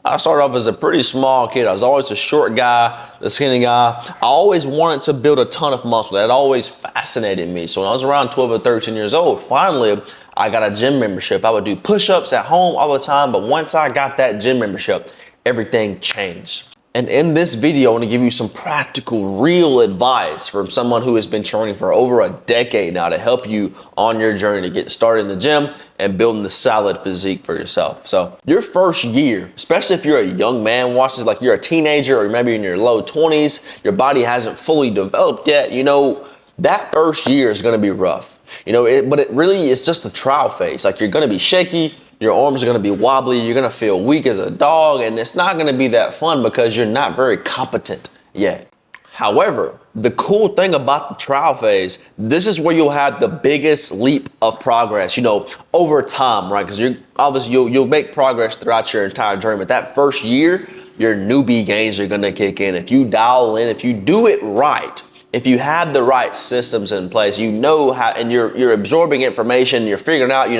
I started off as a pretty small kid. I was always a short guy, the skinny guy. I always wanted to build a ton of muscle. That always fascinated me. So when I was around 12 or 13 years old, finally, I got a gym membership. I would do push-ups at home all the time, but once I got that gym membership, everything changed. And in this video, I want to give you some practical, real advice from someone who has been training for over a decade now to help you on your journey to get started in the gym and building the solid physique for yourself. So your first year, especially if you're a young man, watch this, like you're a teenager or maybe in your low 20s, your body hasn't fully developed yet, that first year is going to be rough. But it really is just a trial phase. Like you're going to be shaky. Your arms are going to be wobbly. You're going to feel weak as a dog, and it's not going to be that fun because you're not very competent yet. However, the cool thing about the trial phase, this is where you'll have the biggest leap of progress, over time, right? Because you'll make progress throughout your entire journey. But that first year, your newbie gains are going to kick in. If you dial in, if you do it right, if you have the right systems in place, how, and you're absorbing information, you're figuring out,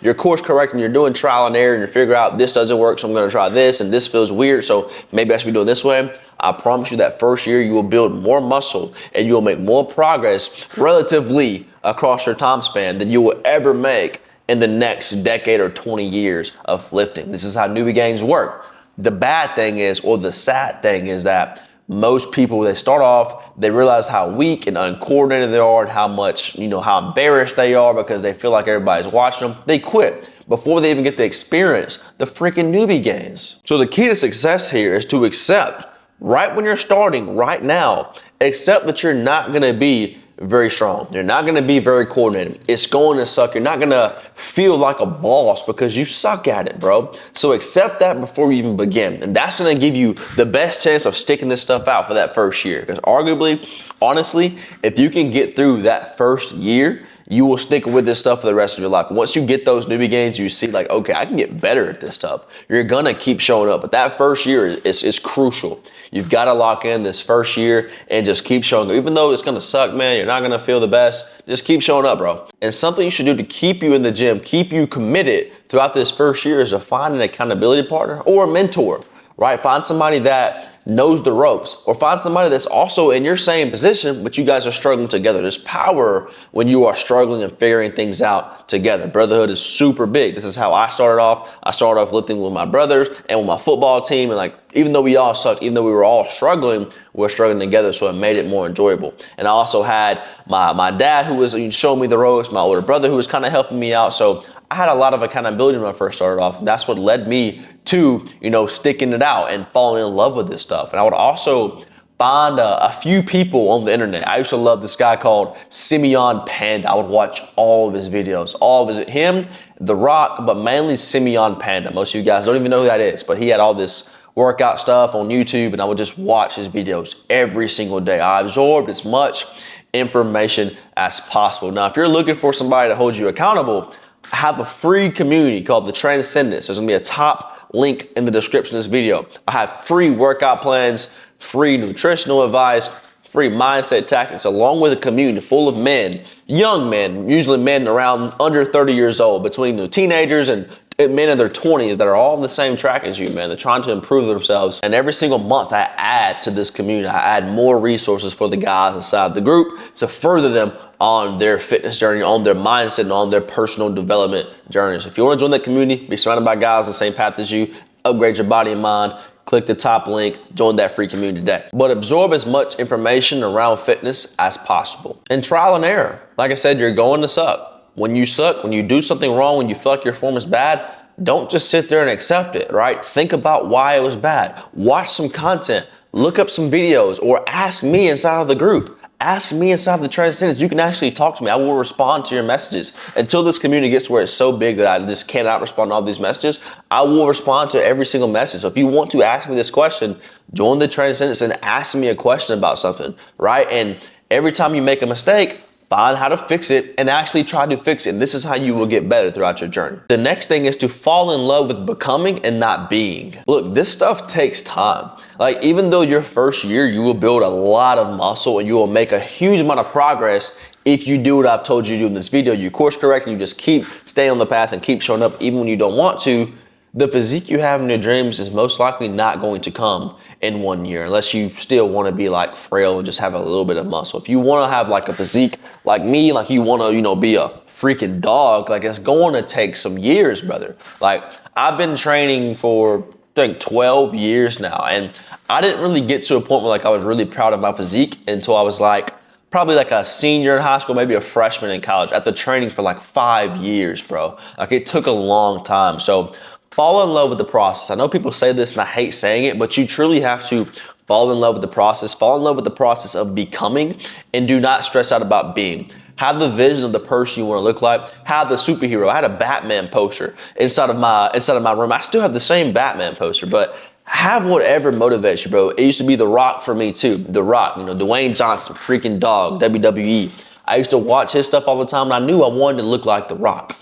you're course correcting, you're doing trial and error, and you're figuring out this doesn't work, so I'm gonna try this, and this feels weird, so maybe I should be doing this way. I promise you that first year you will build more muscle and you'll make more progress relatively across your time span than you will ever make in the next decade or 20 years of lifting. This is how newbie gains work. The bad thing is, or the sad thing is that most people, they start off, they realize how weak and uncoordinated they are and how much, how embarrassed they are because they feel like everybody's watching them. They quit before they even get to experience the freaking newbie gains. So the key to success here is to accept right when you're starting right now, accept that you're not going to be very strong. You're not going to be very coordinated. It's going to suck. You're not going to feel like a boss because you suck at it, bro. So accept that before you even begin. And that's going to give you the best chance of sticking this stuff out for that first year. Because arguably, honestly, if you can get through that first year, you will stick with this stuff for the rest of your life. Once you get those newbie gains, you see like, okay, I can get better at this stuff. You're gonna keep showing up, but that first year is crucial. You've gotta lock in this first year and just keep showing up. Even though it's gonna suck, man, you're not gonna feel the best, just keep showing up, bro. And something you should do to keep you in the gym, keep you committed throughout this first year is to find an accountability partner or a mentor, right? Find somebody that knows the ropes, or find somebody that's also in your same position, but you guys are struggling together. There's power when you are struggling and figuring things out together. Brotherhood is super big. This is how I started off. I started off lifting with my brothers and with my football team. And even though we all sucked, even though we were all struggling, we were struggling together. So it made it more enjoyable. And I also had my dad who was showing me the ropes, my older brother who was kind of helping me out. So I had a lot of accountability when I first started off. That's what led me to, sticking it out and falling in love with this stuff. And I would also find a few people on the internet. I used to love this guy called Simeon Panda. I would watch all of his videos, him, The Rock, but mainly Simeon Panda. Most of you guys don't even know who that is, but he had all this workout stuff on YouTube, and I would just watch his videos every single day. I absorbed as much information as possible. Now, if you're looking for somebody to hold you accountable, I have a free community called The Transcendence. There's gonna be a top link in the description of this video. I have free workout plans, free nutritional advice, free mindset tactics, along with a community full of men, young men, usually men around under 30 years old, between the teenagers and men in their 20s that are all on the same track as you, man. They're trying to improve themselves. And every single month I add to this community. I add more resources for the guys inside the group to further them on their fitness journey, on their mindset, and on their personal development journeys. If you want to join that community, be surrounded by guys on the same path as you, upgrade your body and mind, click the top link, join that free community today. But absorb as much information around fitness as possible. And trial and error. Like I said, you're going to suck. When you suck, when you do something wrong, when you feel like your form is bad, don't just sit there and accept it, right? Think about why it was bad. Watch some content, look up some videos, or ask me inside of the group. Ask me inside the Transcendence. You can actually talk to me. I will respond to your messages. Until this community gets to where it's so big that I just cannot respond to all these messages, I will respond to every single message. So if you want to ask me this question, join the Transcendence and ask me a question about something, right? And every time you make a mistake, find how to fix it and actually try to fix it. And this is how you will get better throughout your journey. The next thing is to fall in love with becoming and not being. Look, this stuff takes time. Like, even though your first year, you will build a lot of muscle and you will make a huge amount of progress if you do what I've told you to do in this video. You course correct and you just keep staying on the path and keep showing up even when you don't want to. The physique you have in your dreams is most likely not going to come in 1 year unless you still want to be like frail and just have a little bit of muscle. If you want to have like a physique like me, like you want to, be a freaking dog, like it's going to take some years, brother. Like I've been training for I think 12 years now, and I didn't really get to a point where like I was really proud of my physique until I was like probably like a senior in high school, maybe a freshman in college, after training for like 5 years, bro. Like it took a long time. So fall in love with the process. I know people say this and I hate saying it, but you truly have to fall in love with the process, fall in love with the process of becoming, and do not stress out about being. Have the vision of the person you want to look like. Have the superhero. I had a Batman poster inside of my room. I still have the same Batman poster, but have whatever motivates you, bro. It used to be The Rock for me too. The Rock, Dwayne Johnson, freaking dog, WWE. I used to watch his stuff all the time, and I knew I wanted to look like The Rock.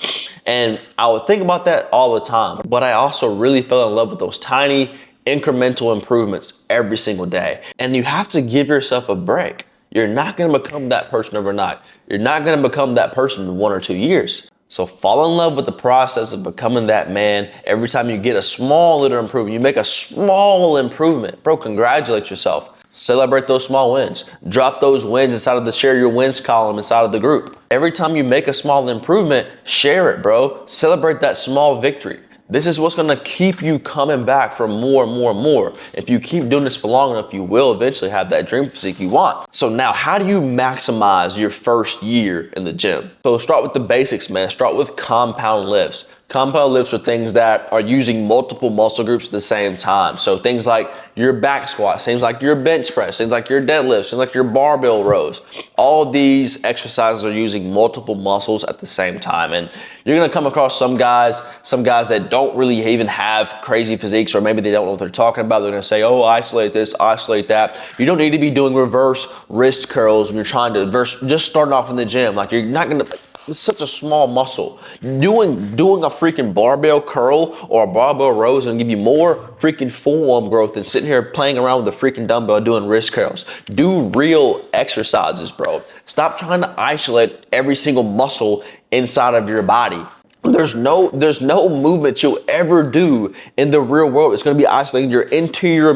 And I would think about that all the time. But I also really fell in love with those tiny incremental improvements every single day. And you have to give yourself a break. You're not going to become that person overnight. You're not going to become that person in 1 or 2 years. So fall in love with the process of becoming that man. Every time you get a small little improvement, you make a small improvement, bro, congratulate yourself. Celebrate those small wins. Drop those wins inside of the share your wins column inside of the group. Every time you make a small improvement, share it, bro. Celebrate that small victory. This is what's gonna keep you coming back for more and more and more. If you keep doing this for long enough, you will eventually have that dream physique you want. So now, how do you maximize your first year in the gym? So start with the basics, man. Start with compound lifts. Compound lifts are things that are using multiple muscle groups at the same time. So things like your back squat, things like your bench press, things like your deadlifts, things like your barbell rows. All of these exercises are using multiple muscles at the same time. And you're gonna come across some guys that don't really even have crazy physiques, or maybe they don't know what they're talking about. They're gonna say, oh, isolate this, isolate that. You don't need to be doing reverse wrist curls when you're trying to just starting off in the gym. Like you're not gonna, it's such a small muscle. Doing a freaking barbell curl or a barbell row is gonna give you more freaking forearm growth than sitting here playing around with a freaking dumbbell doing wrist curls. Do real exercises, bro. Stop trying to isolate every single muscle inside of your body. There's no movement you'll ever do in the real world. It's gonna be isolating your anterior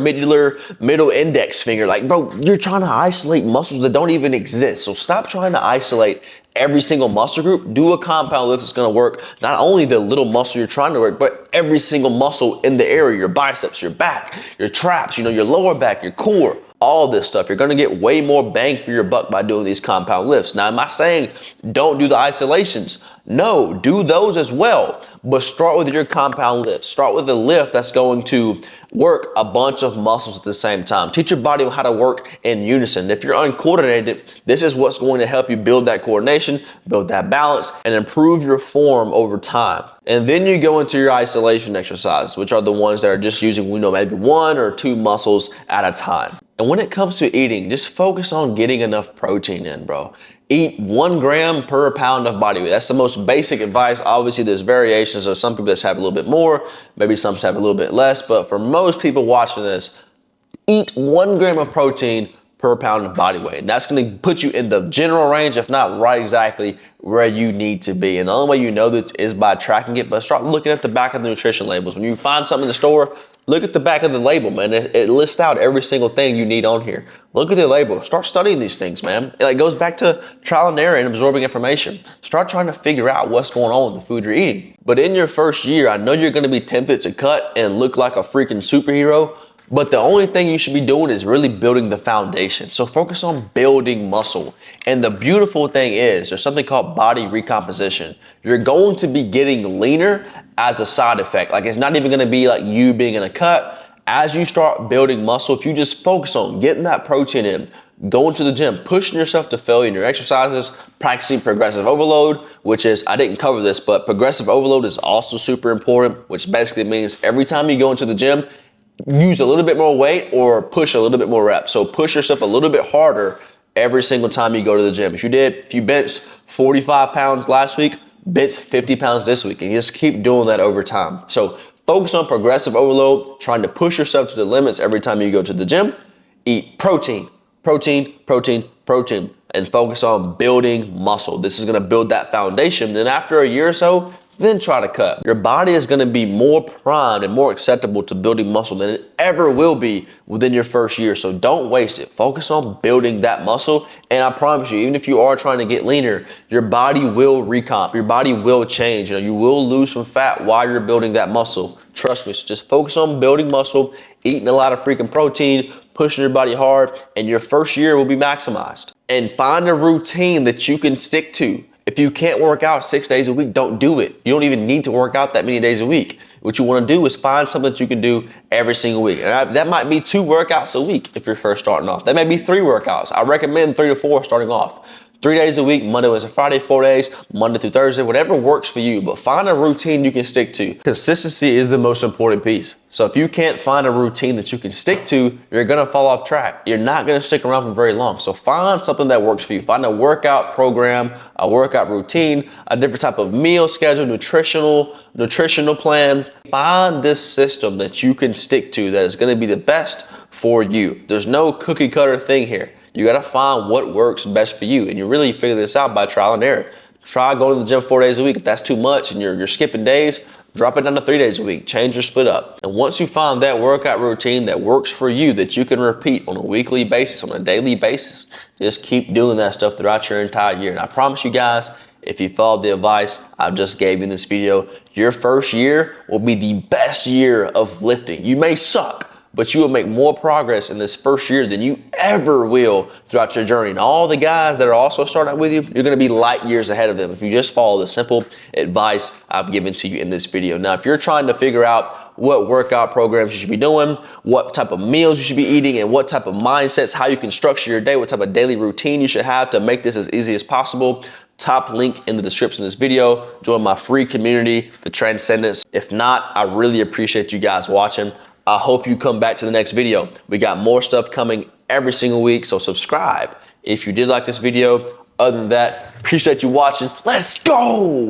middle index finger. Like, bro, you're trying to isolate muscles that don't even exist. So stop trying to isolate every single muscle group. Do a compound lift that's gonna work not only the little muscle you're trying to work, but every single muscle in the area, your biceps, your back, your traps, your lower back, your core. All this stuff. You're gonna get way more bang for your buck by doing these compound lifts. Now, am I saying don't do the isolations? No, do those as well, but start with your compound lifts. Start with a lift that's going to work a bunch of muscles at the same time. Teach your body how to work in unison. If you're uncoordinated, this is what's going to help you build that coordination, build that balance, and improve your form over time. And then you go into your isolation exercises, which are the ones that are just using, maybe 1 or 2 muscles at a time. And when it comes to eating, just focus on getting enough protein in, bro. Eat 1 gram per pound of body weight. That's the most basic advice. Obviously, there's variations. There's some people that have a little bit more, maybe some have a little bit less. But for most people watching this, eat 1 gram of protein per pound of body weight. And that's gonna put you in the general range, if not right exactly where you need to be. And the only way you know that is by tracking it, but start looking at the back of the nutrition labels. When you find something in the store, look at the back of the label, man. It lists out every single thing you need on here. Look at the label. Start studying these things, man. It goes back to trial and error and absorbing information. Start trying to figure out what's going on with the food you're eating. But in your first year, I know you're gonna be tempted to cut and look like a freaking superhero, but the only thing you should be doing is really building the foundation. So focus on building muscle. And the beautiful thing is there's something called body recomposition. You're going to be getting leaner as a side effect. Like it's not even gonna be like you being in a cut. As you start building muscle, if you just focus on getting that protein in, going to the gym, pushing yourself to failure in your exercises, practicing progressive overload, which is, I didn't cover this, but progressive overload is also super important, which basically means every time you go into the gym, use a little bit more weight or push a little bit more reps. So push yourself a little bit harder every single time you go to the gym. If you benched 45 pounds last week, bench 50 pounds this week, and you just keep doing that over time. So focus on progressive overload, trying to push yourself to the limits every time you go to the gym. Eat protein, and focus on building muscle. This is gonna build that foundation. Then after a year or so, then try to cut. Your body is gonna be more primed and more acceptable to building muscle than it ever will be within your first year. So don't waste it. Focus on building that muscle. And I promise you, even if you are trying to get leaner, your body will recomp. Your body will change. You will lose some fat while you're building that muscle. Trust me. So just focus on building muscle, eating a lot of freaking protein, pushing your body hard, and your first year will be maximized. And find a routine that you can stick to. If you can't work out 6 days a week, don't do it. You don't even need to work out that many days a week. What you want to do is find something that you can do every single week. And that might be 2 workouts a week if you're first starting off. That may be 3 workouts. I recommend 3 to 4 starting off. 3 days a week, Monday, Wednesday, Friday, 4 days, Monday through Thursday, whatever works for you, but find a routine you can stick to. Consistency is the most important piece. So if you can't find a routine that you can stick to, you're gonna fall off track. You're not gonna stick around for very long. So find something that works for you. Find a workout program, a workout routine, a different type of meal schedule, nutritional plan. Find this system that you can stick to that is gonna be the best for you. There's no cookie cutter thing here. You gotta find what works best for you, and you really figure this out by trial and error. Try going to the gym 4 days a week. If that's too much and you're skipping days, drop it down to 3 days a week. Change your split up. And once you find that workout routine that works for you, that you can repeat on a weekly basis, on a daily basis, just keep doing that stuff throughout your entire year. And I promise you guys, if you followed the advice I just gave you in this video, your first year will be the best year of lifting. You may suck, but you will make more progress in this first year than you ever will throughout your journey. And all the guys that are also starting out with you, you're gonna be light years ahead of them if you just follow the simple advice I've given to you in this video. Now, if you're trying to figure out what workout programs you should be doing, what type of meals you should be eating, and what type of mindsets, how you can structure your day, what type of daily routine you should have to make this as easy as possible, top link in the description of this video. Join my free community, The Transcendence. If not, I really appreciate you guys watching. I hope you come back to the next video. We got more stuff coming every single week, so subscribe if you did like this video. Other than that, appreciate you watching. Let's go!